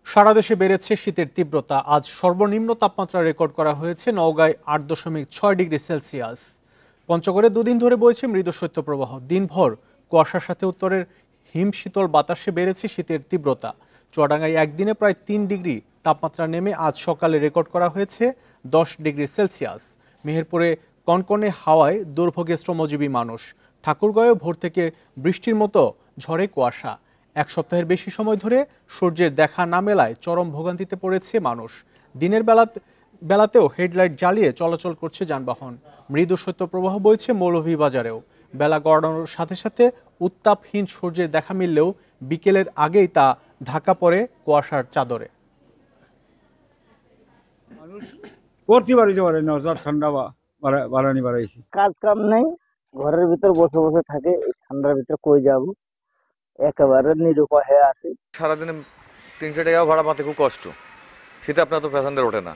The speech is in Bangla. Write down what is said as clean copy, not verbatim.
সারা দেশে বেড়েছে শীতের তীব্রতা। আজ সর্বনিম্ন তাপমাত্রা রেকর্ড করা হয়েছে নওগাঁয় ৮.৬ ডিগ্রি সেলসিয়াস। পঞ্চগড়ে দুদিন ধরে বইছে মৃদু শৈত্যপ্রবাহ। দিনভর কুয়াশার সাথে উত্তরের হিমশীতল বাতাসে বেড়েছে শীতের তীব্রতা। চুয়াডাঙ্গায় একদিনে প্রায় ৩ ডিগ্রি তাপমাত্রা নেমে আজ সকালে রেকর্ড করা হয়েছে ১০ ডিগ্রি সেলসিয়াস। মেহেরপুরে কনকনে হাওয়ায় দুর্ভোগে শ্রমজীবী মানুষ। ঠাকুরগাঁয়ে ভোর থেকে বৃষ্টির মতো ঝড়ে কুয়াশা। এক সপ্তাহের বেশি সময় ধরে সূর্যের দেখা না মেলায় চরম ভোগান্তিতে পড়েছে মানুষ। দিনের বেলাতেও হেডলাইট জ্বালিয়ে চলাচল করছে যানবাহন। মৃদু শৈত্যপ্রবাহ বইছে মৌলভীবাজারেও। বেলা গড়ানোর সাথে সাথে উত্তাপহীন সূর্যের দেখা মিললেও বিকেলের আগেই তা ঢাকা পড়ে কুয়াশার চাদরে। মানুষ করতে পারিতে পারে না, যা ঠান্ডা বাড়ানি বাড়াইছে। কাজ কাম নেই, ঘরের ভিতর বসে বসে থাকে। এই ঠান্ডার ভিতরে কই যাব, একেবারে নিরুপায় হয়ে আছি। সারাদিনে ৩০০ টাকা ভাড়া পাতে খুব কষ্ট। শীতে আপনার তো প্যাসেঞ্জার ওঠে না।